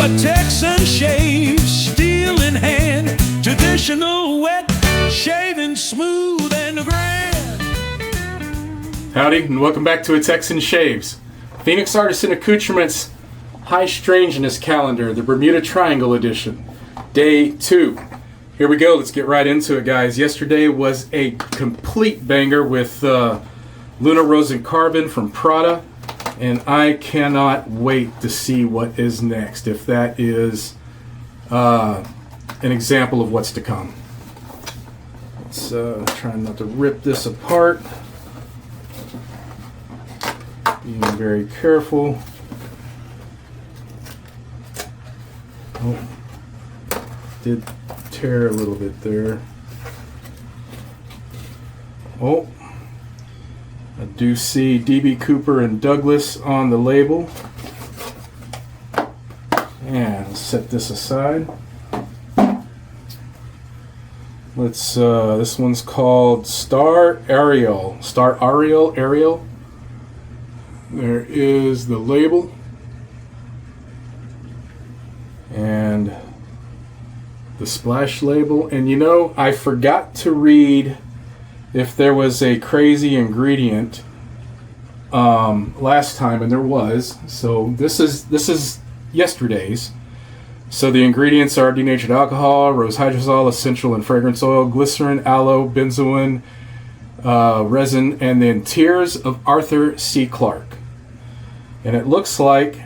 a Texan shave, steel in hand, traditional wet, shaving smooth and grand. Howdy, and welcome back to A Texan Shaves. Phoenix Artisan Accoutrements High Strangeness Calendar, the Bermuda Triangle Edition. Day 2. Here we go, let's get right into it, guys. Yesterday was a complete banger with Luna Rosin Carbon from Prada, and I cannot wait to see what is next, if that is an example of what's to come. Let's try not to rip this apart. Being very careful. Oh, did tear a little bit there. Oh, I do see DB Cooper and Douglas on the label. And set this aside. Let's this one's called Star Ariel. Ariel. There is the label. And the splash label. And you know, I forgot to read if there was a crazy ingredient last time, and there was. So this is yesterday's. So the ingredients are denatured alcohol, rose hydrosol, essential and fragrance oil, glycerin, aloe, benzoin, resin, and then Tears of Arthur C. Clarke. And it looks like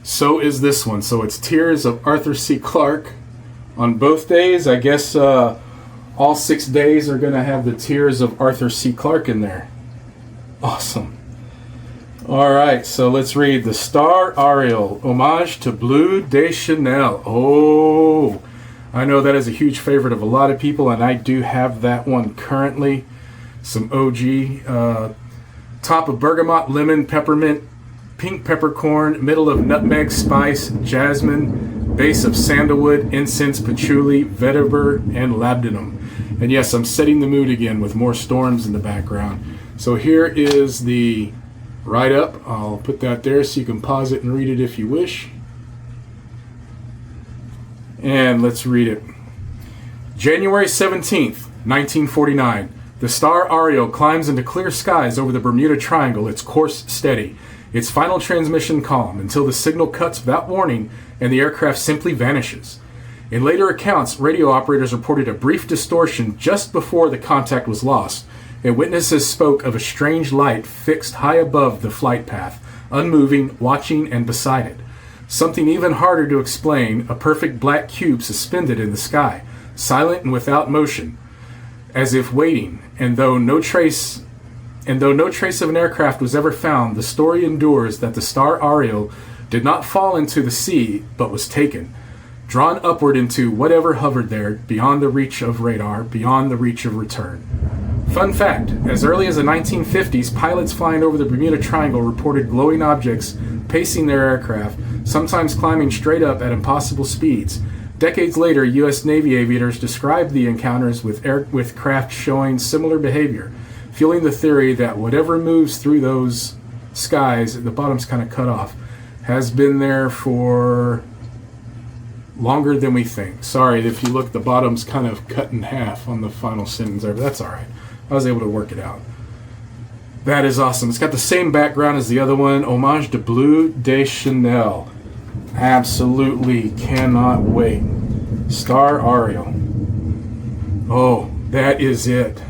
so is this one. So it's Tears of Arthur C. Clarke on both days. I guess all 6 days are going to have the Tears of Arthur C. Clarke in there. Awesome. All right, so let's read the Star Ariel, homage to Bleu de Chanel. Oh, I know that is a huge favorite of a lot of people, and I do have that one currently. Some OG. Top of bergamot, lemon, peppermint, pink peppercorn, middle of nutmeg, spice, jasmine, base of sandalwood, incense, patchouli, vetiver, and labdanum. And yes, I'm setting the mood again with more storms in the background. So here is the write-up. I'll put that there so you can pause it and read it if you wish. And let's read it. January 17th, 1949. The Star Ariel climbs into clear skies over the Bermuda Triangle, its course steady, its final transmission calm, until the signal cuts without warning and the aircraft simply vanishes. In later accounts, radio operators reported a brief distortion just before the contact was lost, and witnesses spoke of a strange light fixed high above the flight path, unmoving, watching, and beside it. Something even harder to explain, a perfect black cube suspended in the sky, silent and without motion, as if waiting, and though no trace of an aircraft was ever found, the story endures that the Star Ariel did not fall into the sea, but was taken, drawn upward into whatever hovered there, beyond the reach of radar, beyond the reach of return. Fun fact, as early as the 1950s, pilots flying over the Bermuda Triangle reported glowing objects pacing their aircraft, sometimes climbing straight up at impossible speeds. Decades later, U.S. Navy aviators described the encounters with craft showing similar behavior, fueling the theory that whatever moves through those skies, the bottom's kind of cut off, has been there for longer than we think. Sorry, if you look, the bottom's kind of cut in half on the final sentence there, but that's all right. I was able to work it out. That is awesome. It's got the same background as the other one, homage to Bleu de Chanel. Absolutely cannot wait. Star Ariel. Oh, that is it.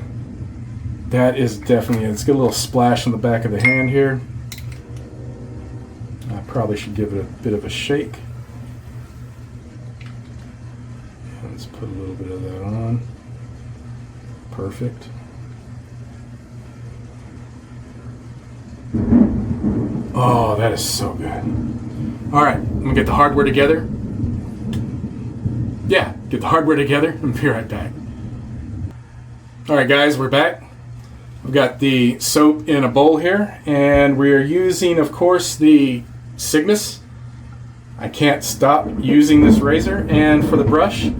That is definitely it. Let's get a little splash on the back of the hand here. I probably should give it a bit of a shake. Let's put a little bit of that on. Perfect. Oh, that is so good. All right, I'm gonna get the hardware together. Yeah, get the hardware together and be right back. All right, guys, we're back. We've got the soap in a bowl here, and we are using, of course, the Cygnus. I can't stop using this razor. And for the brush,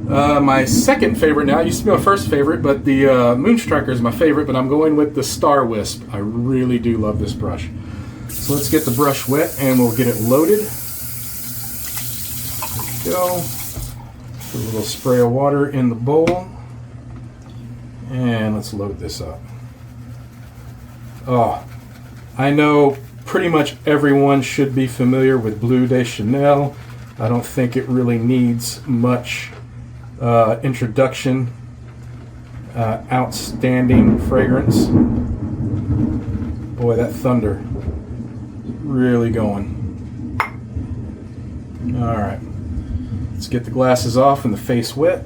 my second favorite now, it used to be my first favorite, but the Moonstriker is my favorite, but I'm going with the Star Wisp. I really do love this brush. So let's get the brush wet and we'll get it loaded. Go. Put a little spray of water in the bowl. And let's load this up. Oh, I know pretty much everyone should be familiar with Bleu de Chanel. I don't think it really needs much introduction. Outstanding fragrance. Boy, that thunder. Really going. Alright. Let's get the glasses off and the face wet.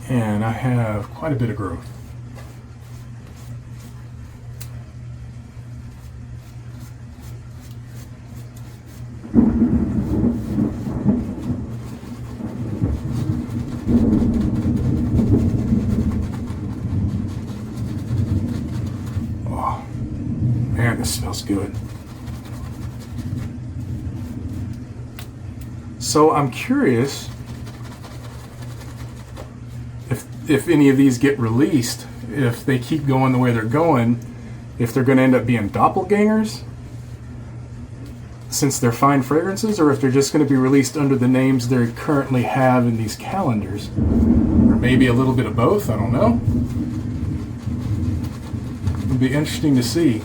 And I have quite a bit of growth. Oh, man, this smells good. So I'm curious if any of these get released, if they keep going the way they're going, if they're going to end up being doppelgangers since they're fine fragrances, or if they're just going to be released under the names they currently have in these calendars, or maybe a little bit of both. I don't know. It'll be interesting to see.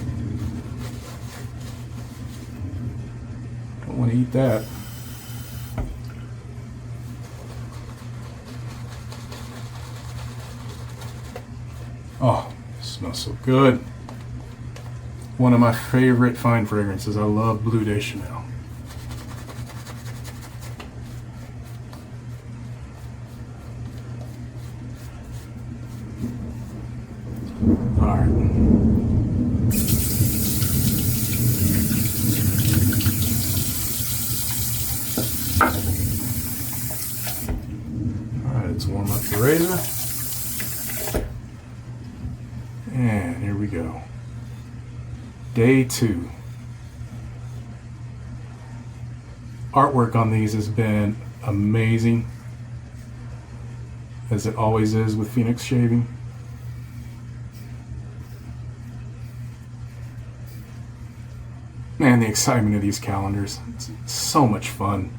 Don't want to eat that. Oh, it smells so good. One of my favorite fine fragrances. I love Bleu de Chanel. All right. All right, let's warm up the razor. And here we go. Day 2. Artwork on these has been amazing, as it always is with Phoenix Shaving. Man, the excitement of these calendars. It's so much fun.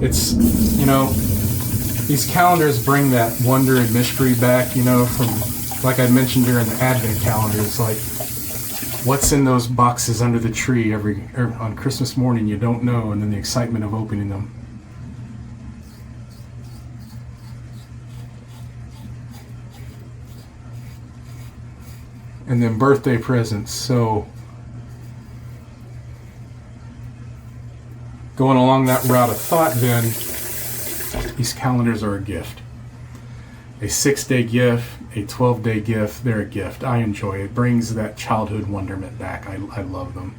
It's, you know, these calendars bring that wonder and mystery back, you know, from, like I mentioned during the Advent calendars, like, what's in those boxes under the tree on Christmas morning, you don't know, and then the excitement of opening them. And then birthday presents, so going along that route of thought, then, these calendars are a gift. A 6-day gift, a 12-day gift, they're a gift. I enjoy it. It brings that childhood wonderment back. I love them.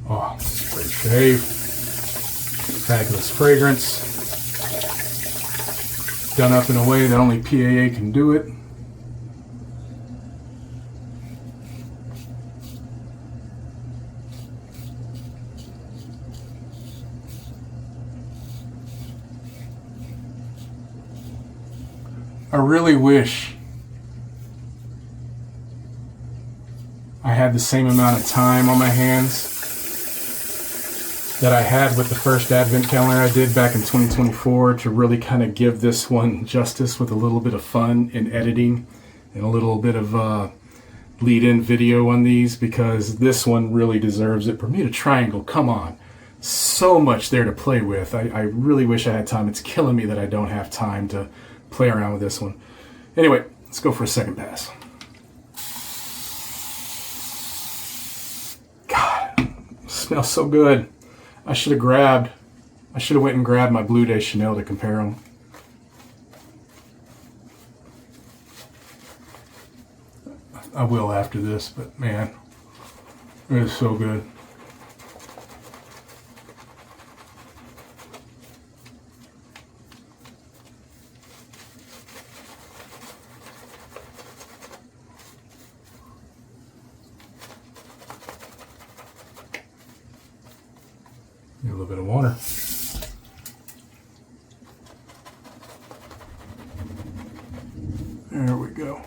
Oh, great shave. Fabulous fragrance. Done up in a way that only PAA can do it. I really wish I had the same amount of time on my hands that I had with the first Advent calendar I did back in 2024 to really kind of give this one justice with a little bit of fun in editing and a little bit of lead-in video on these, because this one really deserves it. Bermuda Triangle, come on. So much there to play with. I really wish I had time. It's killing me that I don't have time to play around with this one. Anyway, let's go for a second pass. smells so good. I should have went and grabbed my Bleu de Chanel to compare them. I will after this, but man, it is so good. Need a little bit of water. There we go.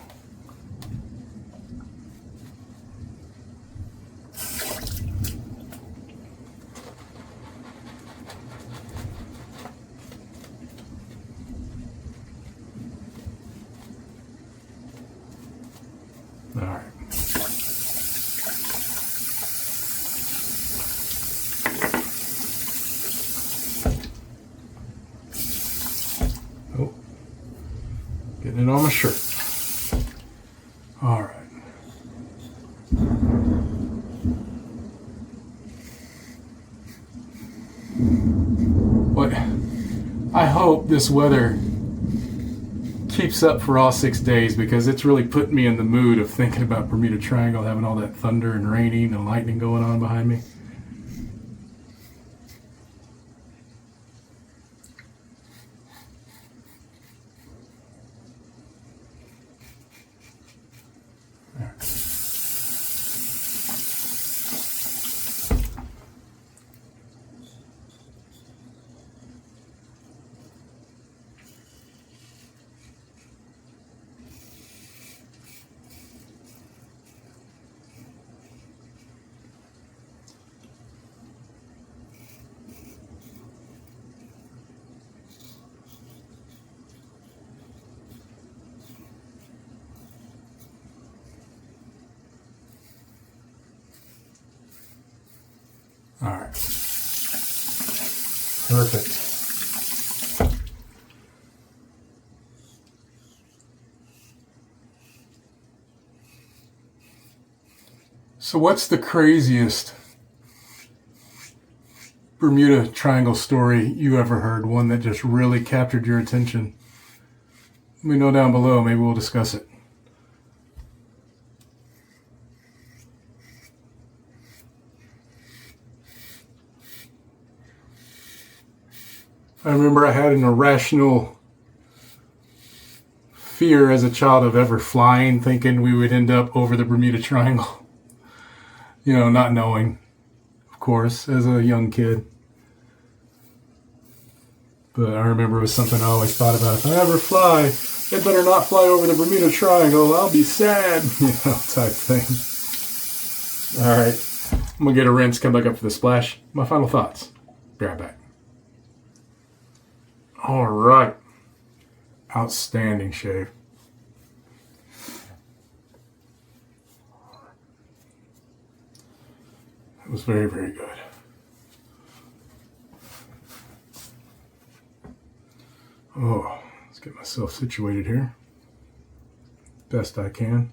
All right. Oh, getting it on my shirt. All right. What? I hope this weather keeps up for all 6 days, because it's really put me in the mood of thinking about Bermuda Triangle, having all that thunder and raining and lightning going on behind me. All right. Perfect. So what's the craziest Bermuda Triangle story you ever heard? One that just really captured your attention? Let me know down below. Maybe we'll discuss it. I remember I had an irrational fear as a child of ever flying, thinking we would end up over the Bermuda Triangle. You know, not knowing, of course, as a young kid. But I remember it was something I always thought about. If I ever fly, it better not fly over the Bermuda Triangle. I'll be sad, you know, type thing. All right, I'm going to get a rinse, come back up for the splash. My final thoughts. Be right back. All right. Outstanding shave. It was very, very good. Oh, let's get myself situated here. Best I can.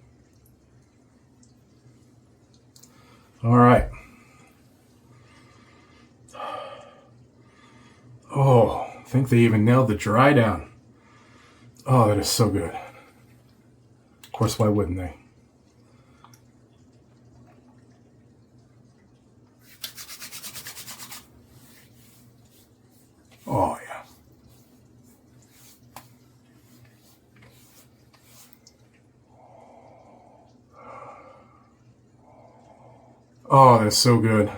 All right. Oh. I think they even nailed the dry down. Oh, that is so good. Of course, why wouldn't they? Oh, yeah. Oh, that's so good.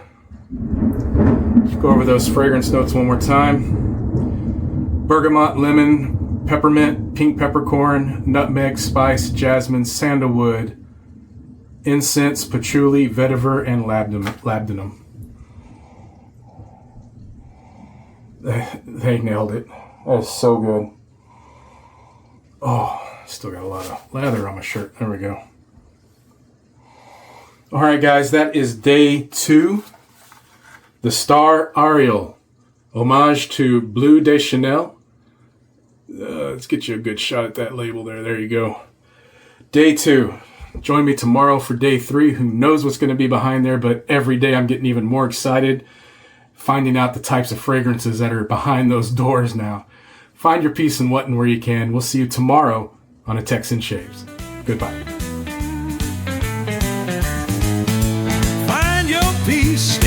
Go over those fragrance notes one more time. Bergamot, lemon, peppermint, pink peppercorn, nutmeg, spice, jasmine, sandalwood, incense, patchouli, vetiver, and labdanum. They nailed it. That is so good. Oh, still got a lot of lather on my shirt. There we go. All right, guys, that is day 2. The Star Ariel. Homage to Bleu de Chanel. Let's get you a good shot at that label there. There you go. Day 2. Join me tomorrow for day 3. Who knows what's going to be behind there, but every day I'm getting even more excited finding out the types of fragrances that are behind those doors now. Find your peace in what and where you can. We'll see you tomorrow on A Texan Shaves. Goodbye. Find your peace